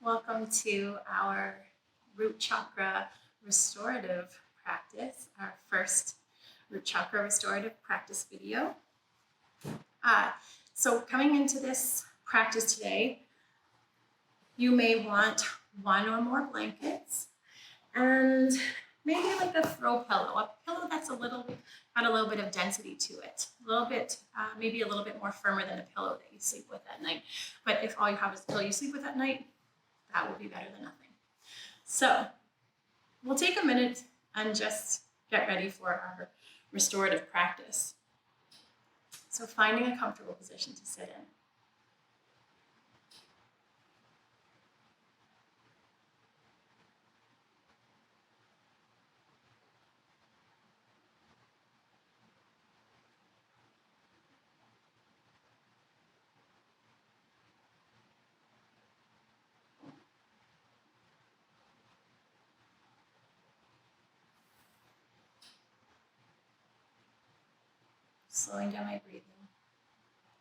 Welcome to our root chakra restorative practice, our first root chakra restorative practice video. So coming into this practice today, you may want one or more blankets and maybe like a throw pillow, a pillow that's got a little bit of density to it, a little bit, maybe a little bit more firmer than a pillow that you sleep with at night. But if all you have is a pillow you sleep with at night, that will be better than nothing. So we'll take a minute and just get ready for our restorative practice. So finding a comfortable position to sit in. Slowing down my breathing.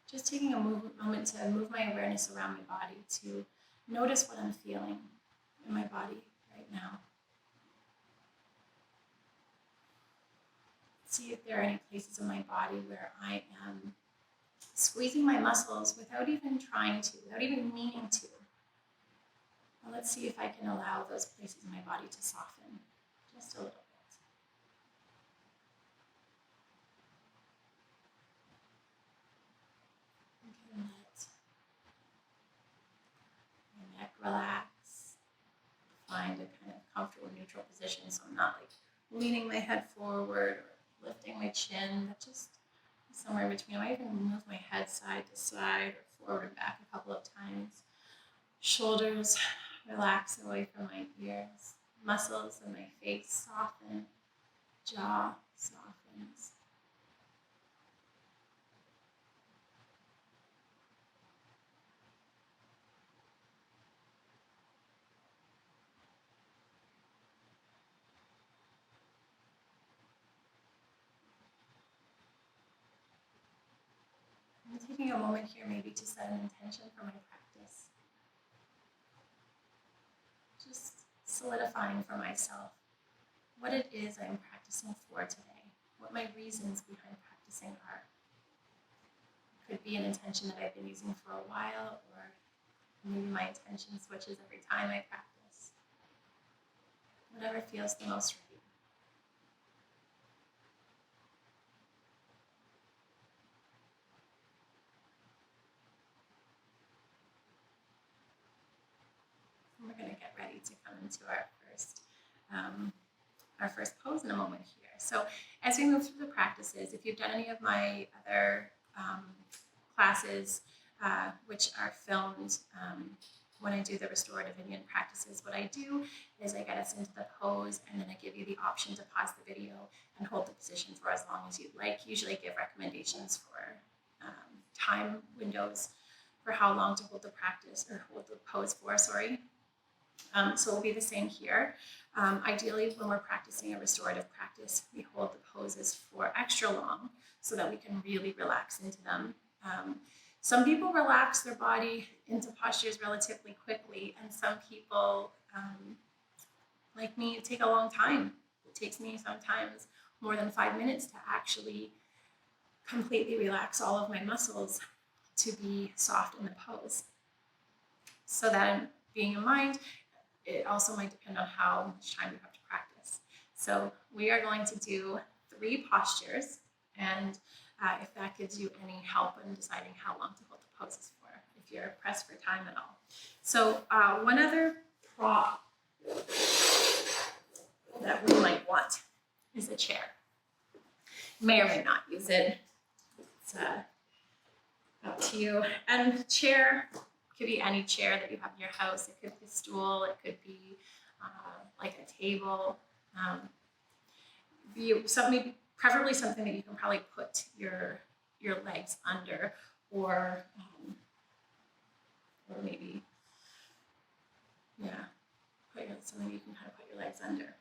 Just taking a moment to move my awareness around my body, to notice what I'm feeling in my body right now. See if there are any places in my body where I am squeezing my muscles without even trying to, without even meaning to. Well, let's see if I can allow those places in my body to soften just a little bit. Let my neck relax. Find a kind of comfortable neutral position so I'm not like leaning my head forward or lifting my chin, but just somewhere in between. I might even move my head side to side or forward and back a couple of times. Shoulders relax away from my ears. Muscles in my face soften. Jaw softens. I'm taking a moment here maybe to set an intention for my practice. Just solidifying for myself what it is I'm practicing for today, what my reasons behind practicing are. It could be an intention that I've been using for a while, or maybe my intention switches every time I practice. Whatever feels the most right. We're going to get ready to come into our first pose in a moment here. So as we move through the practices, if you've done any of my other classes, which are filmed when I do the restorative Indian practices, what I do is I get us into the pose and then I give you the option to pause the video and hold the position for as long as you'd like. Usually I give recommendations for time windows for how long to hold the practice or hold the pose for, sorry. So it'll be the same here. Ideally, when we're practicing a restorative practice, we hold the poses for extra long so that we can really relax into them. Some people relax their body into postures relatively quickly, and some people, like me, take a long time. It takes me sometimes more than 5 minutes to actually completely relax all of my muscles to be soft in the pose. So that being in mind, it also might depend on how much time you have to practice. So we are going to do 3 postures, and if that gives you any help in deciding how long to hold the poses for, if you're pressed for time at all. So one other prop that we might want is a chair. You may or may not use it. It's up to you. And chair could be any chair that you have in your house. It could be a stool. It could be like a table. Preferably something that you can probably put your legs under, or maybe, something you can kind of put your legs under.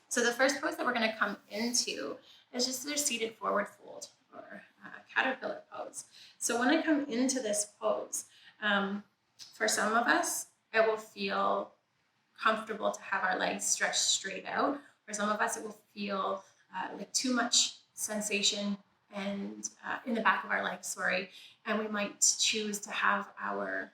So the first pose that we're going to come into is just a seated forward fold, or caterpillar pose. So when I come into this pose, for some of us, it will feel comfortable to have our legs stretched straight out. For some of us, it will feel like too much sensation and in the back of our legs, and we might choose to have our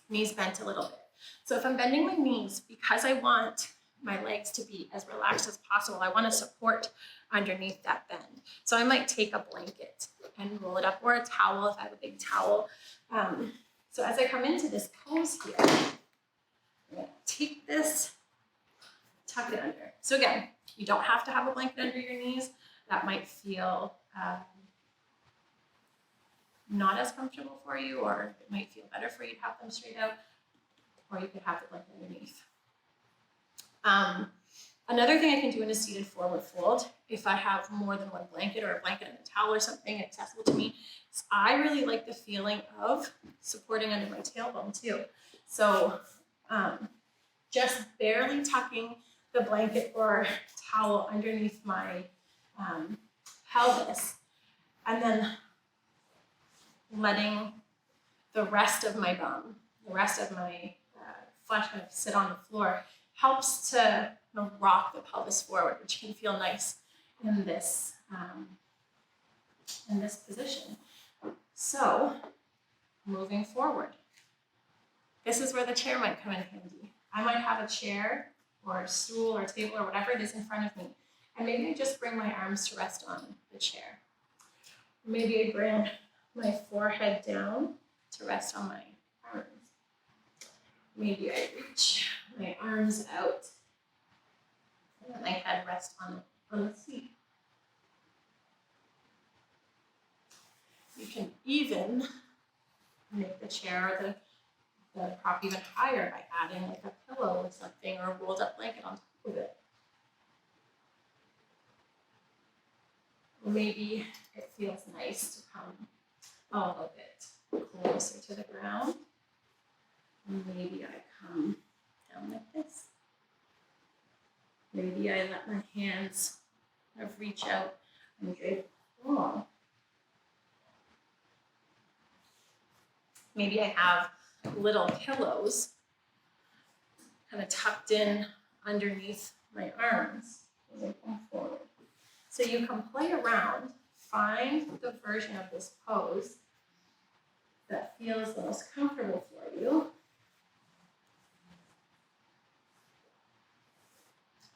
knees bent a little bit. So if I'm bending my knees, because I want my legs to be as relaxed as possible, I want to support underneath that bend. So I might take a blanket and roll it up, or a towel if I have a big towel. So as I come into this pose here, I'm going to take this, tuck it under. So again, you don't have to have a blanket under your knees. That might feel not as comfortable for you, or it might feel better for you to have them straight out, or you could have the blanket underneath. Another thing I can do in a seated forward fold, if I have more than one blanket, or a blanket and a towel or something accessible to me, is I really like the feeling of supporting under my tailbone too. So just barely tucking the blanket or towel underneath my pelvis, and then letting the rest of my bum, the rest of my flesh kind of sit on the floor, helps to rock the pelvis forward, which can feel nice in this position. So moving forward, this is where the chair might come in handy. I might have a chair or a stool or table or whatever it is in front of me, and maybe I just bring my arms to rest on the chair. Maybe I bring my forehead down to rest on my arms. Maybe I reach my arms out and then my head rests on the seat. You can even make the chair or the prop even higher by adding like a pillow or something, or a rolled up blanket on top of it. Maybe it feels nice to come a little bit closer to the ground. Maybe I come down like this. Maybe I let my hands kind of reach out and drape along. Maybe I have little pillows kind of tucked in underneath my arms as I come forward. So you can play around, find the version of this pose that feels the most comfortable for you,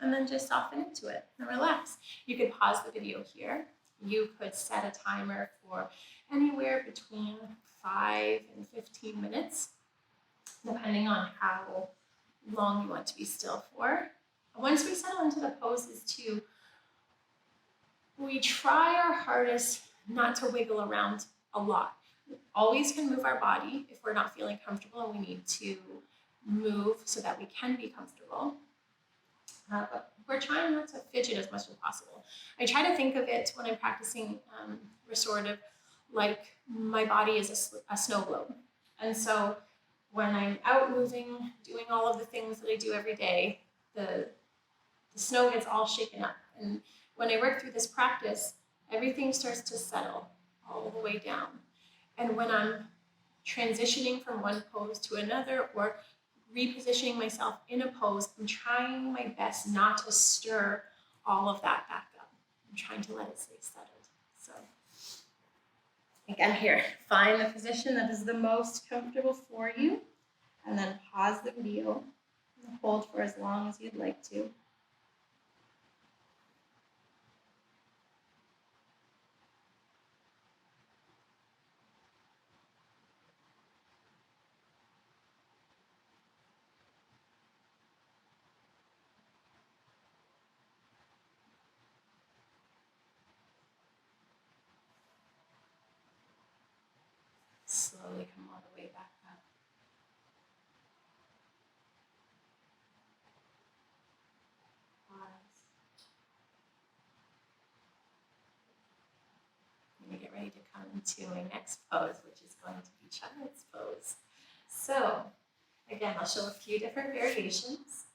and then just soften into it and relax. You could pause the video here. You could set a timer for anywhere between 5 and 15 minutes, depending on how long you want to be still for. Once we settle into the poses too, we try our hardest not to wiggle around a lot. We always can move our body if we're not feeling comfortable and we need to move so that we can be comfortable. But we're trying not to fidget as much as possible. I try to think of it when I'm practicing restorative like my body is a snow globe. And so when I'm out moving, doing all of the things that I do every day, the snow gets all shaken up. And when I work through this practice, everything starts to settle all the way down. And when I'm transitioning from one pose to another or repositioning myself in a pose, I'm trying my best not to stir all of that back up. I'm trying to let it stay settled. So again here, find the position that is the most comfortable for you, and then pause the video and hold for as long as you'd like to. Slowly come all the way back up. Pause. I'm going to get ready to come into my next pose, which is going to be child's pose. So, again, I'll show a few different variations.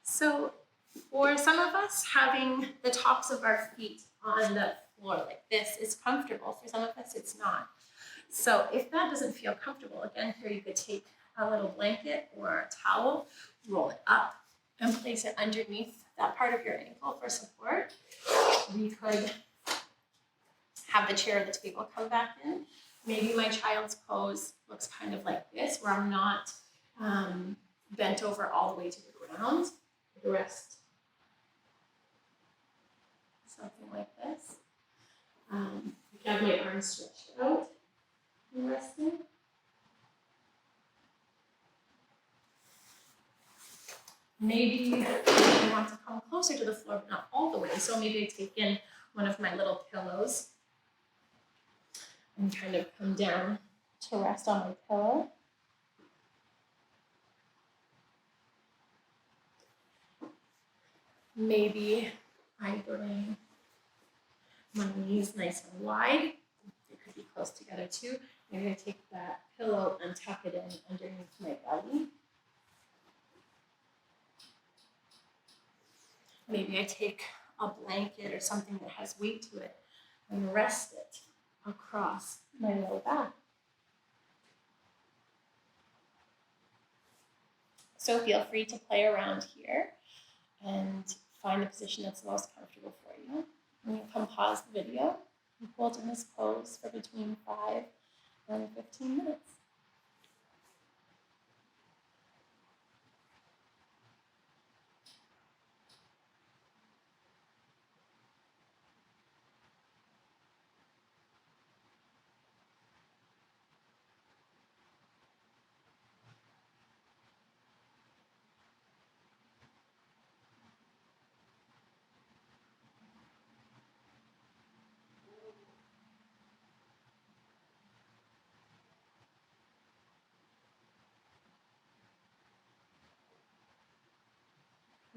So, for some of us, having the tops of our feet on the floor like this is comfortable. For some of us, it's not. So if that doesn't feel comfortable, again, here you could take a little blanket or a towel, roll it up and place it underneath that part of your ankle for support. We could have the chair or the table come back in. Maybe my child's pose looks kind of like this, where I'm not bent over all the way to the ground. The rest, something like this. I can have my arms stretched out and resting. Maybe I want to come closer to the floor, but not all the way. So maybe I take in one of my little pillows and kind of come down to rest on my pillow. Maybe I bring my knees nice and wide. They could be close together too. Maybe I take that pillow and tuck it in underneath my belly. Maybe I take a blanket or something that has weight to it and rest it across my low back. So feel free to play around here and find a position that's the most comfortable for you. And you can pause the video and hold in this pose for between 5 and 15 minutes.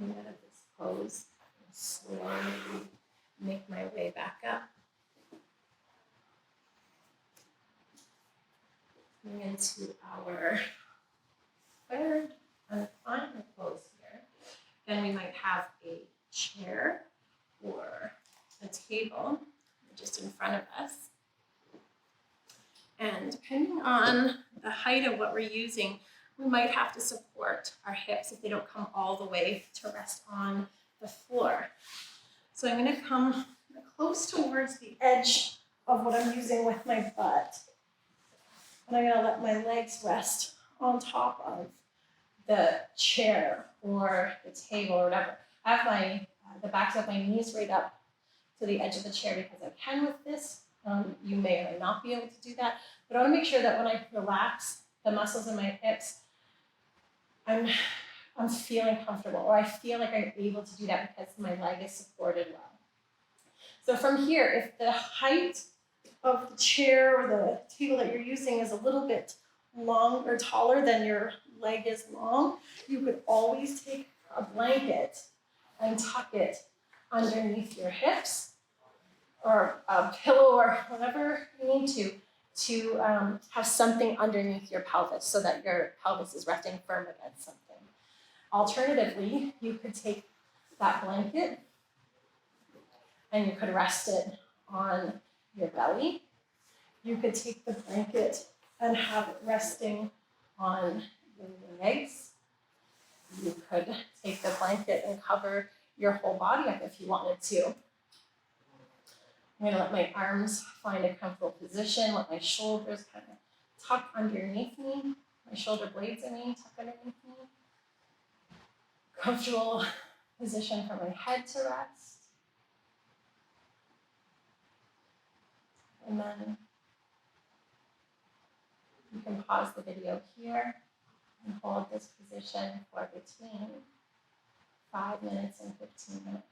And out of this pose, slowly make my way back up. Coming into our third and final pose here. Then we might have a chair or a table just in front of us. And depending on the height of what we're using, we might have to support our hips if they don't come all the way to rest on the floor. So I'm going to come close towards the edge of what I'm using with my butt. And I'm going to let my legs rest on top of the chair or the table or whatever. I have my the backs of my knees right up to the edge of the chair because I can with this. You may or may not be able to do that. But I want to make sure that when I relax the muscles in my hips, I'm feeling comfortable, or I feel like I'm able to do that because my leg is supported well. So from here, if the height of the chair or the table that you're using is a little bit long or taller than your leg is long, you could always take a blanket and tuck it underneath your hips, or a pillow or whatever you need to have something underneath your pelvis so that your pelvis is resting firm against something. Alternatively, you could take that blanket and you could rest it on your belly. You could take the blanket and have it resting on your legs. You could take the blanket and cover your whole body up if you wanted to. I'm going to let my arms find a comfortable position, let my shoulders kind of tuck underneath me, my shoulder blades, tuck underneath me. Comfortable position for my head to rest. And then you can pause the video here and hold this position for between 5 minutes and 15 minutes.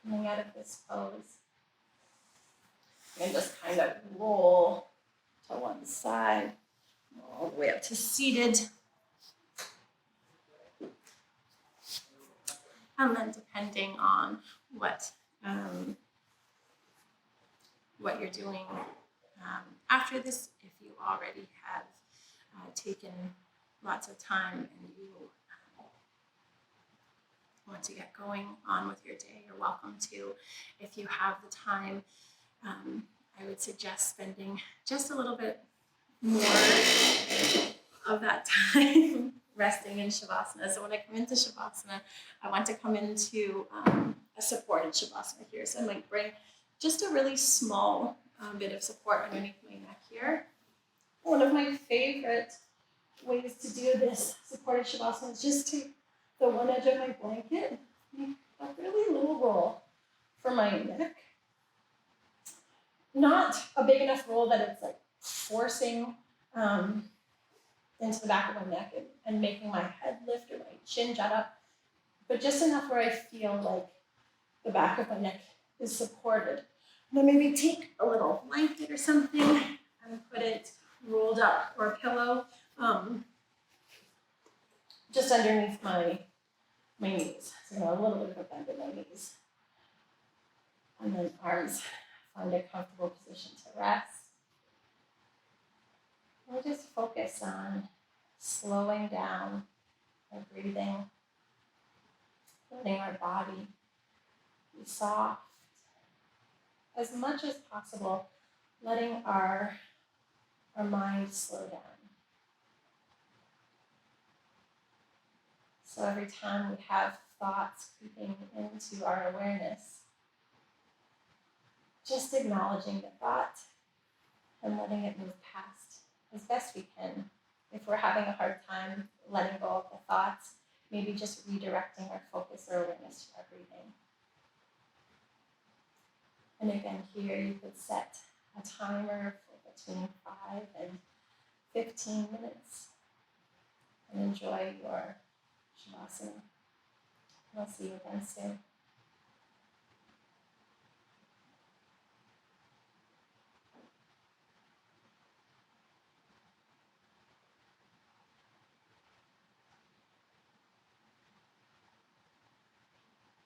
Coming out of this pose, and just kind of roll to one side, all the way up to seated. And then depending on what you're doing after this, if you already have taken lots of time and you want to get going on with your day, you're welcome to. If you have the time, I would suggest spending just a little bit more of that time resting in Shavasana. So when I come into Shavasana, I want to come into a supported Shavasana here. So I might bring just a really small bit of support underneath my neck here. One of my favorite ways to do this supported Shavasana is just take the one edge of my blanket, make a really little roll for my neck. Not a big enough roll that it's like forcing into the back of my neck and making my head lift or my chin jut up, but just enough where I feel like the back of my neck is supported. And then maybe take a little blanket or something and put it rolled up, or a pillow just underneath my knees. So a little bit of a bend in my knees. And then arms, find a comfortable position to rest. We'll just focus on slowing down our breathing, letting our body be soft. As much as possible, letting our mind slow down. So every time we have thoughts creeping into our awareness, just acknowledging the thought and letting it move past as best we can. If we're having a hard time letting go of the thoughts, maybe just redirecting our focus or awareness to our breathing. And again, here you could set a timer for between 5 and 15 minutes and enjoy your Shavasana. I'll see you again soon.